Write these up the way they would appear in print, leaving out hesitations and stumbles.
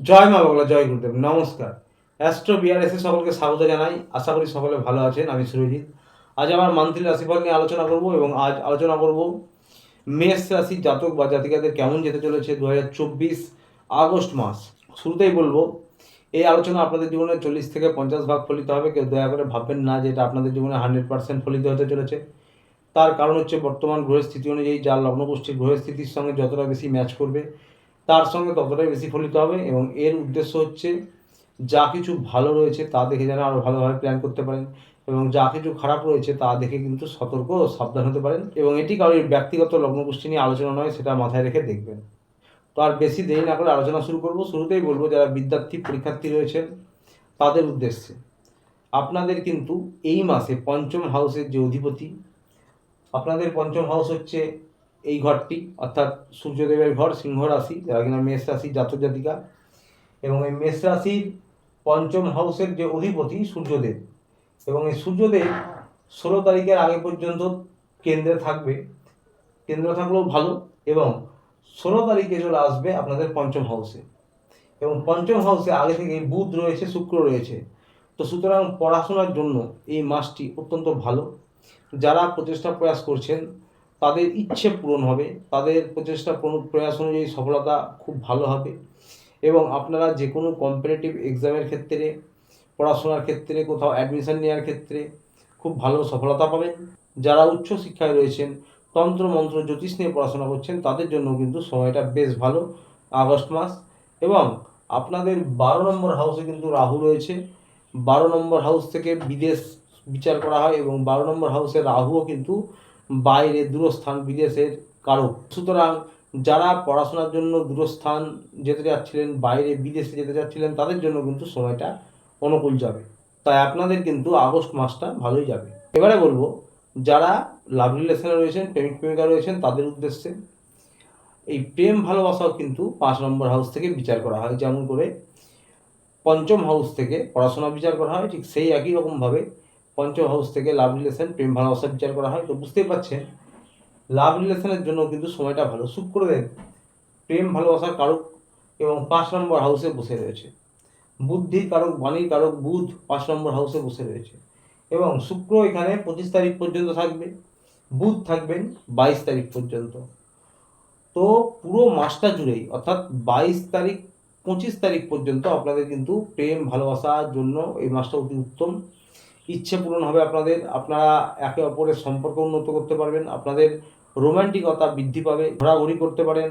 জয় মা বাংলা, জয় গুরুদেব, নমস্কার। অ্যাস্ট্রো বিআরএসে সকলকে স্বাগত জানাই। আশা করি সকলে ভালো আছেন। আমি সুরজিৎ। আজ আমার মান্থলি রাশিফল নিয়ে আলোচনা করব এবং আজ আলোচনা করব মেষ রাশির জাতক বা জাতিকাদের কেমন যেতে চলেছে 2024 আগস্ট মাস। শুরুতেই বলবো, এই আলোচনা আপনাদের জীবনে 40 থেকে 50 ভাগ ফলিত হবে। কেউ দয়া করে ভাববেন না যে এটা আপনাদের জীবনে 100% ফলিত হতে চলেছে। তার কারণ হচ্ছে বর্তমান গ্রহের স্থিতি অনুযায়ী যার লগ্নগোষ্ঠীর গ্রহের স্থিতির সঙ্গে যতটা বেশি ম্যাচ করবে তার সঙ্গে ততটাই বেশি ফলিত হবে। এবং এর উদ্দেশ্য হচ্ছে যা কিছু ভালো রয়েছে তা দেখে যেন আরও ভালোভাবে প্ল্যান করতে পারেন, এবং যা কিছু খারাপ রয়েছে তা দেখে কিন্তু সতর্ক ও সাবধান হতে পারেন। এবং এটি কারোর ব্যক্তিগত লগ্নগোষ্ঠী নিয়ে আলোচনা নয়, সেটা মাথায় রেখে দেখবেন। তো আর বেশি দেরি না করে আলোচনা শুরু করব। শুরুতেই বলবো, যারা বিদ্যার্থী পরীক্ষার্থী রয়েছেন তাদের উদ্দেশ্যে আপনাদের কিন্তু এই মাসে পঞ্চম হাউসের যে অধিপতি, আপনাদের পঞ্চম হাউস হচ্ছে এই ঘরটি, অর্থাৎ সূর্যদেবের ঘর, সিংহ রাশি, যারা কিনা মেষ রাশি জাতক জাতিকা। এবং এই মেষ রাশির পঞ্চম হাউসের যে অধিপতি সূর্যদেব, এবং এই সূর্যদেব 16 তারিখের আগে পর্যন্ত কেন্দ্রে থাকবে। কেন্দ্র থাকলেও ভালো, এবং 16 তারিখে চলে আসবে আপনাদের পঞ্চম হাউসে। এবং পঞ্চম হাউসে আগে থেকেই বুধ রয়েছে, শুক্র রয়েছে। তো সুতরাং পড়াশোনার জন্য এই মাসটি অত্যন্ত ভালো। যারা প্রচেষ্টা প্রয়াস করছেন তাদের ইচ্ছে পূরণ হবে, তাদের প্রচেষ্টা প্রয়াস অনুযায়ী সফলতা খুব ভালো হবে। এবং আপনারা যে কোনো কম্পিটিটিভ এক্সামের ক্ষেত্রে, পড়াশোনার ক্ষেত্রে, কোথাও অ্যাডমিশন নেওয়ার ক্ষেত্রে খুব ভালো সফলতা পাবেন। যারা উচ্চ শিক্ষায় রয়েছেন, তন্ত্র মন্ত্র জ্যোতিষ নিয়ে পড়াশোনা করছেন, তাদের জন্য কিন্তু সময়টা বেশ ভালো আগস্ট মাস। এবং আপনাদের 12 নম্বর হাউসে কিন্তু রাহু রয়েছে। 12 নম্বর হাউস থেকে বিদেশ বিচার করা হয়, এবং 12 নম্বর হাউসে রাহুও কিন্তু বাইরে দূরস্থান বিদেশের কারক। সুতরাং যারা পড়াশোনার জন্য দূরস্থান যেতে যাচ্ছিলেন, বাইরে বিদেশে যেতে যাচ্ছিলেন, তাদের জন্য কিন্তু সময়টা অনুকূল যাবে। তাই আপনাদের কিন্তু আগস্ট মাসটা ভালোই যাবে। এবারে বলবো, যারা লাভ রিলেশনে রয়েছেন, প্রেমিক প্রেমিকা রয়েছেন, তাদের উদ্দেশ্যে এই প্রেম ভালোবাসাও কিন্তু 5 নম্বর হাউস থেকে বিচার করা হয়। যেমন করে পঞ্চম হাউস থেকে পড়াশোনা বিচার করা হয়, ঠিক সেই একই রকমভাবে পঞ্চম হাউস থেকে লাভ রিলেশন, প্রেম ভালোবাসা বিচার করা হয়। তো বুঝতেই পারছেন, লাভ রিলেশনের জন্য কিন্তু সময়টা ভালো। শুক্রদেব প্রেম ভালোবাসার কারক এবং 5 নম্বর হাউসে বসে রয়েছে। বুদ্ধির কারক, বাণীর কারক বুধ 5 নম্বর হাউসে বসে রয়েছে। এবং শুক্র এখানে 25 তারিখ পর্যন্ত থাকবে, বুধ থাকবেন 22 তারিখ পর্যন্ত। তো পুরো মাসটা জুড়েই, অর্থাৎ 22 তারিখ 25 তারিখ পর্যন্ত আপনাদের কিন্তু প্রেম ভালোবাসার জন্য এই মাসটা অতি উত্তম। ইচ্ছে পূরণ হবে আপনাদের, আপনারা একে অপরের সম্পর্ক উন্নত করতে পারবেন, আপনাদের রোম্যান্টিকতা বৃদ্ধি পাবে, ঘোরাঘুরি করতে পারেন,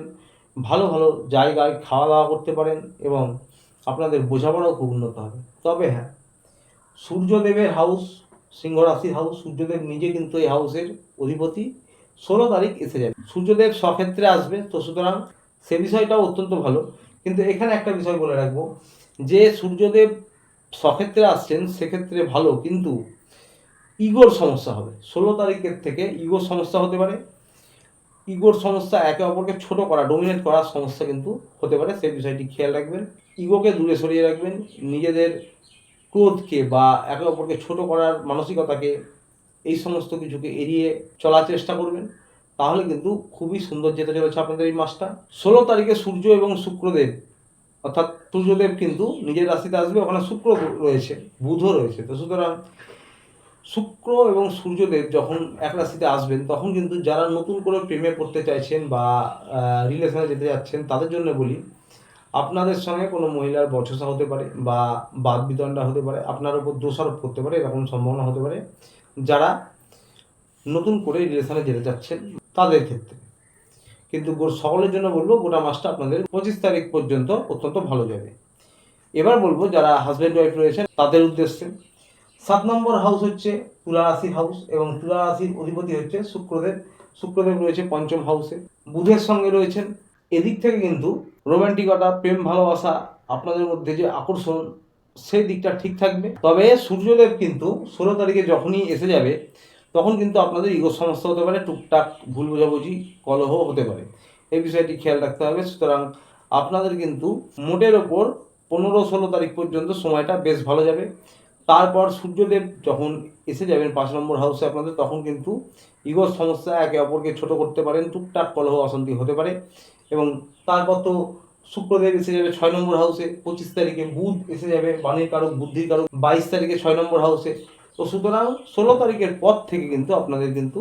ভালো ভালো জায়গায় খাওয়া দাওয়া করতে পারেন, এবং আপনাদের বোঝাপড়াও খুব উন্নত হবে। তবে হ্যাঁ, সূর্যদেবের হাউস, সিংহ রাশির হাউস, সূর্যদেব নিজে কিন্তু এই হাউসের অধিপতি। 16 তারিখ এসে যাবে, সূর্যদেব স্বক্ষেত্রে আসবে। তো সুতরাং সে বিষয়টাও অত্যন্ত ভালো। কিন্তু এখানে একটা বিষয় বলে রাখবো, যে সূর্যদেব স্বক্ষেত্রে আসছেন সেক্ষেত্রে ভালো, কিন্তু ইগোর সমস্যা হবে। 16 তারিখের থেকে ইগোর সমস্যা হতে পারে। ইগোর সমস্যা, একে অপরকে ছোট করা, ডোমিনেট করার সমস্যা কিন্তু হতে পারে। সেই বিষয়টি খেয়াল রাখবেন। ইগোকে দূরে সরিয়ে রাখবেন, নিজেদের ক্রোধকে বা একে অপরকে ছোট করার মানসিকতাকে, এই সমস্ত কিছুকে এড়িয়ে চলার চেষ্টা করবেন। তাহলে কিন্তু খুবই সুন্দর যেতে চলেছে আপনাদের এই মাসটা। 16 তারিখে সূর্য এবং শুক্রদেব, অর্থাৎ সূর্যদেব কিন্তু নিজের রাশিতে আসবে, ওখানে শুক্র রয়েছে, বুধও রয়েছে। তো সুতরাং শুক্র এবং সূর্যদেব যখন এক রাশিতে আসবেন, তখন কিন্তু যারা নতুন করে প্রেমে পড়তে চাইছেন বা রিলেশনে যেতে যাচ্ছেন, তাদের জন্য বলি, আপনাদের সঙ্গে কোনো মহিলার বচসা হতে পারে বা বাদ বিতণ্ডা হতে পারে, আপনার উপর দোষারোপ করতে পারে, এরকম সম্ভাবনা হতে পারে যারা নতুন করে রিলেশনে যেতে চাচ্ছেন তাদের ক্ষেত্রে। কিন্তু সকলের জন্য বলবো, গোটা মাসটা আপনাদের 25 তারিখ পর্যন্ত অত্যন্ত ভালো যাবে। এবার বলবো, যারা হাজব্যান্ড ওয়াইফ রয়েছেন তাদের উদ্দেশ্যে 7 নম্বর হাউস হচ্ছে তুলা রাশির হাউস, এবং তুলা রাশির অধিপতি হচ্ছে শুক্রদেব। শুক্রদেব রয়েছে পঞ্চম হাউসে, বুধের সঙ্গে রয়েছেন। এদিক থেকে কিন্তু রোম্যান্টিকতা, প্রেম ভালোবাসা, আপনাদের মধ্যে যে আকর্ষণ, সেই দিকটা ঠিক থাকবে। তবে সূর্যদেব কিন্তু 16 তারিখে যখনই এসে যাবে, তখন কিন্তু আপনাদের ইগো সমস্যা হতে পারে, টুকটাক ভুল বোঝাবুঝি, কলহ হতে পারে। এই বিষয়টি খেয়াল রাখতে হবে। সুতরাং আপনাদের কিন্তু মোটের ওপর 15-16 তারিখ পর্যন্ত সময়টা বেশ ভালো যাবে। তারপর সূর্যদেব যখন এসে যাবেন 5 নম্বর হাউসে আপনাদের, তখন কিন্তু ইগোর সমস্যা, একে অপরকে ছোট করতে পারেন, টুকটাক কলহ অশান্তি হতে পারে। এবং তারপর তো শুক্রদেব এসে যাবে 6 নম্বর হাউসে 25 তারিখে, বুধ এসে যাবে বাণীর কারক বুদ্ধির কারক 22 তারিখে 6 নম্বর হাউসে। তো সুতরাং 16 তারিখের পর থেকে কিন্তু আপনাদের কিন্তু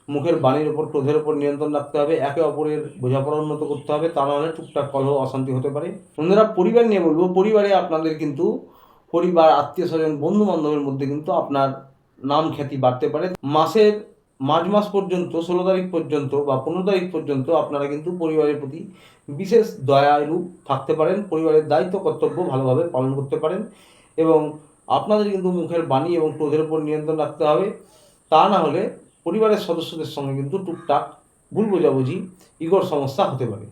মুখের বাণীর ওপর ক্রোধের ওপর নিয়ন্ত্রণ রাখতে হবে, একে অপরের বোঝাপড়া উন্নত করতে হবে, তা নাহলে টুকটাক কলহ অশান্তি হতে পারে। বন্ধুরা, পরিবার নিয়ে বলবো, পরিবারে আপনাদের কিন্তু পরিবার, আত্মীয় স্বজন, বন্ধু বান্ধবের মধ্যে কিন্তু আপনার নাম খ্যাতি বাড়তে পারে। মাসের মাস পর্যন্ত 16 তারিখ পর্যন্ত বা 15 তারিখ পর্যন্ত আপনারা কিন্তু পরিবারের প্রতি বিশেষ দয়ালু থাকতে পারেন, পরিবারের দায়িত্ব কর্তব্য ভালোভাবে পালন করতে পারেন এবং আপনাদের কিন্তু মুখের বাণী এবং ক্রোধের উপর নিয়ন্ত্রণ রাখতে হবে, তা না হলে পরিবারের সদস্যদের সঙ্গে কিন্তু টুকটাক ভুল বোঝাবুঝি, ইগোর সমস্যা হতে পারে।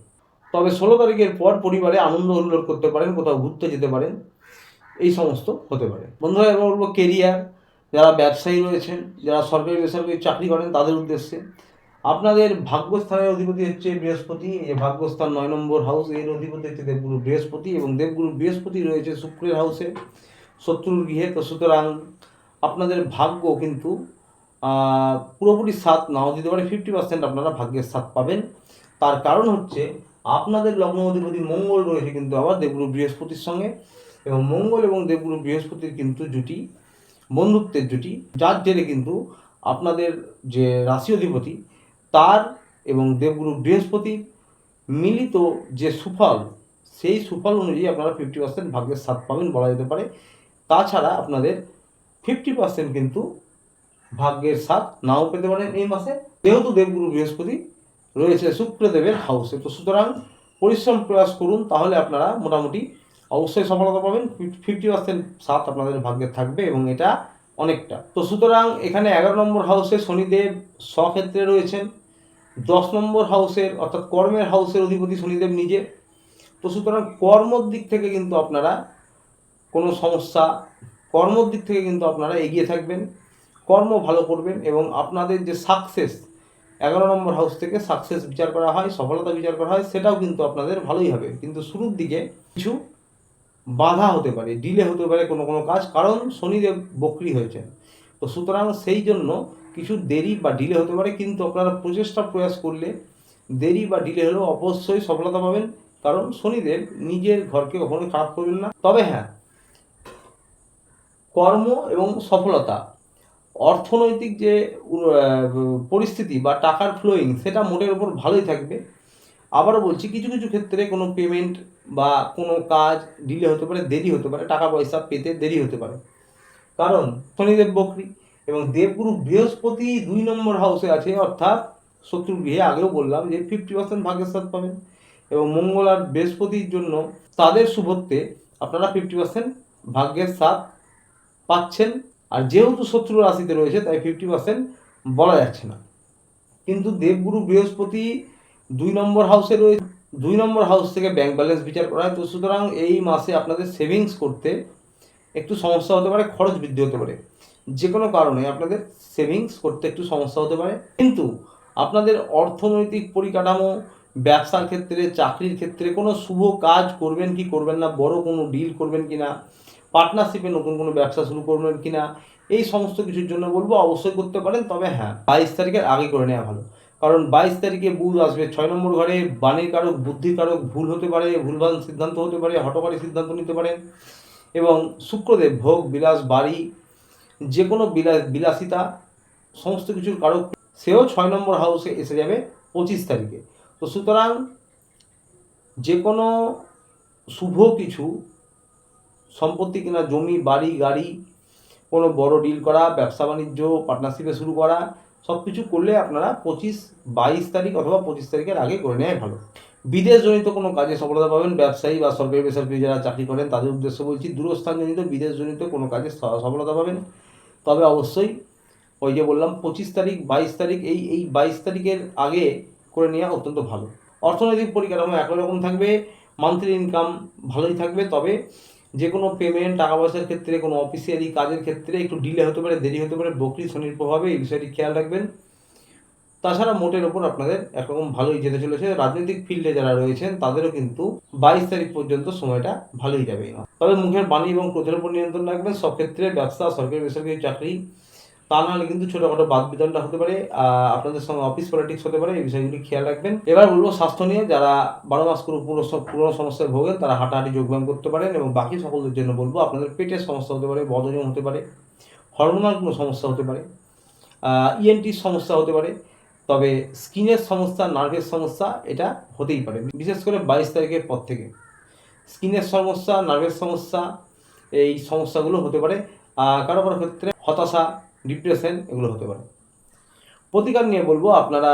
তবে 16 তারিখের পর পরিবারে আনন্দ উল্লোড় করতে পারেন, কোথাও ঘুরতে যেতে পারেন, এই সমস্ত হতে পারে। বন্ধুরা, এবার বলবো কেরিয়ার, যারা ব্যবসায়ী রয়েছেন, যারা সরকারি বেসরকারি চাকরি করেন তাদের উদ্দেশ্যে আপনাদের ভাগ্যস্থানের অধিপতি হচ্ছে বৃহস্পতি। এই ভাগ্যস্থান 9 নম্বর হাউস, এর অধিপতি হচ্ছে দেবগুরু বৃহস্পতি এবং দেবগুরু বৃহস্পতি রয়েছে শুক্রের হাউসে, শত্রুর গৃহে। তো সুতরাং আপনাদের ভাগ্য কিন্তু পুরোপুরি সাথ নাও দিতে পারে, 50% আপনারা ভাগ্যের সাথ পাবেন। তার কারণ হচ্ছে আপনাদের লগ্ন অধিপতি মঙ্গল রয়েছে কিন্তু আবার দেবগুরু বৃহস্পতির সঙ্গে, এবং মঙ্গল এবং দেবগুরু বৃহস্পতির কিন্তু জুটি বন্ধুত্বের জুটি, যার জেরে কিন্তু আপনাদের যে রাশি অধিপতি তার এবং দেবগুরু বৃহস্পতির মিলিত যে সুফল, সেই সুফল অনুযায়ী আপনারা 50% ভাগ্যের সাথ পাবেন বলা যেতে পারে। তাছাড়া আপনাদের 50% কিন্তু ভাগ্যের সাথ নাও পেতে পারেন এই মাসে, যেহেতু দেবগুরু বৃহস্পতি রয়েছে শুক্রদেবের হাউসে। তো সুতরাং পরিশ্রম প্রয়াস করুন, তাহলে আপনারা মোটামুটি অবশ্যই সফলতা পাবেন। 50% সাথ আপনাদের ভাগ্যে থাকবে এবং এটা অনেকটা। তো সুতরাং এখানে 11 নম্বর হাউসে শনিদেব স্বক্ষেত্রে রয়েছেন, 10 নম্বর হাউসের অর্থাৎ কর্মের হাউসের অধিপতি শনিদেব নিজে। তো সুতরাং কর্মর দিক থেকে কিন্তু আপনারা কোনো সমস্যা, কর্মর দিক থেকে কিন্তু আপনারা এগিয়ে থাকবেন, কর্ম ভালো করবেন এবং আপনাদের যে সাকসেস 11 নম্বর হাউস থেকে সাকসেস বিচার করা হয়, সফলতা বিচার করা হয়, সেটাও কিন্তু আপনাদের ভালোই হবে। কিন্তু শুরুর দিকে কিছু বাধা হতে পারে, ডিলে হতে পারে কোনো কোনো কাজ, কারণ শনিদেব বক্রী হয়েছেন। তো সুতরাং সেই জন্য কিছু দেরি বা ডিলে হতে পারে, কিন্তু আপনারা প্রচেষ্টা প্রয়াস করলে দেরি বা ডিলে হলেও অবশ্যই সফলতা পাবেন, কারণ শনিদেব নিজের ঘরকে কখনোই খারাপ করবেন না। তবে হ্যাঁ, কর্ম এবং সফলতা, অর্থনৈতিক যে পরিস্থিতি বা টাকার ফ্লোয়িং, সেটা মোটের ওপর ভালোই থাকবে। আবারও বলছি, কিছু কিছু ক্ষেত্রে কোনো পেমেন্ট বা কোনো কাজ ডিলে হতে পারে, দেরি হতে পারে, টাকা পয়সা পেতে দেরি হতে পারে, কারণ শনিদেব বক্রী এবং দেবগুরু বৃহস্পতি 2 নম্বর হাউসে আছে, অর্থাৎ শত্রু গৃহে। আগেও বললাম যে 50% ভাগ্যের সাথ পাবেন এবং মঙ্গল আর বৃহস্পতির জন্য তাদের শুভত্বে আপনারা 50% ভাগ্যের সাথ পাচ্ছেন। আর যেহেতু শত্রু রাশিতে রয়েছে তাই 50% বলা যাচ্ছে না। কিন্তু দেবগুরু বৃহস্পতি 2 নম্বর হাউসে রয়েছে, 2 নম্বর হাউস থেকে ব্যাংক ব্যালেন্স বিচার করা হয়। তো সুতরাং এই মাসে আপনাদের সেভিংস করতে একটু সমস্যা হতে পারে, খরচ বৃদ্ধি হতে পারে, যে কোনো কারণে আপনাদের সেভিংস করতে একটু সমস্যা হতে পারে। কিন্তু আপনাদের অর্থনৈতিক পরিকাঠামো, ব্যবসার ক্ষেত্রে, চাকরির ক্ষেত্রে কোনো শুভ কাজ করবেন কি করবেন না, বড় কোনো ডিল করবেন কি না, পার্টনারশিপে নতুন কোনো ব্যবসা শুরু করবেন কি না, এই সমস্ত কিছুর জন্য বলবো অবশ্যই করতে পারেন। তবে হ্যাঁ, 22 তারিখের আগে করে নেওয়া ভালো, কারণ 22 তারিখে বুধ আসবে 6 নম্বর ঘরে, বাণীর কারক বুদ্ধির কারক, ভুল হতে পারে, ভুলভাল সিদ্ধান্ত হতে পারে, হঠকারী সিদ্ধান্ত নিতে পারেন। এবং শুক্রদেব ভোগ বিলাস, বাড়ি, যে কোনো বিলাসিতা, সমস্ত কিছুর কারক, সেও 6 নম্বর হাউসে এসে যাবে 25 তারিখে। তো সুতরাং যে কোনো শুভ কিছু সম্পত্তি কিনা, জমি বাড়ি গাড়ি, কোনো বড় ডিল করা, ব্যবসা বাণিজ্য পার্টনারশিপে শুরু করা, সব কিছু করলে আপনারা 22 তারিখ অথবা 25 তারিখের আগে করে নেওয়াই ভালো। বিদেশজনিত কোনো কাজে সফলতা পাবেন, ব্যবসায়ী বা সরকারি বেসরকারি যারা চাকরি করেন তাদের উদ্দেশ্যে বলছি, দূরস্থানজনিত বিদেশজনিত কোনো কাজে সফলতা পাবেন। তবে অবশ্যই ওই যে বললাম 25 তারিখ 22 তারিখ, এই 22 তারিখের আগে করে নেওয়া অত্যন্ত ভালো। অর্থনৈতিক পরিকাঠামো একই রকম থাকবে, মান্থলি ইনকাম ভালোই থাকবে। তবে যে কোনো পেমেন্ট, টাকা পয়সার ক্ষেত্রে, কোনো অফিসিয়ালি কাজের ক্ষেত্রে একটু ডিলে হতে পারে, দেরি হতে পারে, বকরি শনির প্রভাবে, এই বিষয়টি খেয়াল রাখবেন। তাছাড়া মোটের ওপর আপনাদের একরকম ভালোই যেতে চলেছে। রাজনৈতিক ফিল্ডে যারা রয়েছেন তাদেরও কিন্তু 22 তারিখ পর্যন্ত সময়টা ভালোই যাবে। তবে মুখের বাণী এবং ক্রোধের উপর নিয়ন্ত্রণ রাখবেন সব ক্ষেত্রে, ব্যবসা, সরকারি বেসরকারি চাকরি, তা নাহলে কিন্তু ছোটোখাটো বাদ বিতণ্ডা হতে পারে, আপনাদের সঙ্গে অফিস পলিটিক্স হতে পারে। এই বিষয়গুলি খেয়াল রাখবেন। এবার বলবো স্বাস্থ্য নিয়ে, যারা 12 মাস পুরনো সমস্যায় ভোগেন তারা হাঁটাহাঁটি যোগব্যায়াম করতে পারেন। এবং বাকি সকলদের জন্য বলবো আপনাদের পেটের সমস্যা হতে পারে, বদহজম হতে পারে, হরমোনাল কোনো সমস্যা হতে পারে, ইএনটির সমস্যা হতে পারে, তবে স্কিনের সমস্যা, নার্ভের সমস্যা এটা হতেই পারে। বিশেষ করে 22 তারিখের পর থেকে স্কিনের সমস্যা, নার্ভের সমস্যা, এই সমস্যাগুলো হতে পারে। কারো কারো ক্ষেত্রে হতাশা, ডিপ্রেশন এগুলো হতে পারে। প্রতিকার নিয়ে বলবো, আপনারা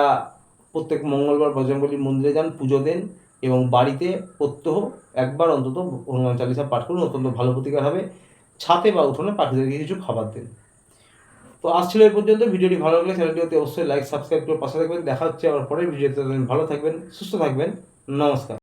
প্রত্যেক মঙ্গলবার বজরংবলী মন্দিরে যান, পুজো দেন এবং বাড়িতে প্রত্যহ একবার অন্তত হনুমান চালিসা পাঠ করুন, অত্যন্ত ভালো প্রতিকার হবে। ছাদে বা উঠোনে পাখিদেরকে কিছু খাবার দিন। তো আজ ছিল এই পর্যন্ত। ভিডিওটি ভালো লাগলে চ্যানেলটি অবশ্যই লাইক সাবস্ক্রাইব করে পাশে থাকবেন। দেখা হচ্ছে আবার পরের ভিডিওতে। ভালো থাকবেন, সুস্থ থাকবেন, নমস্কার।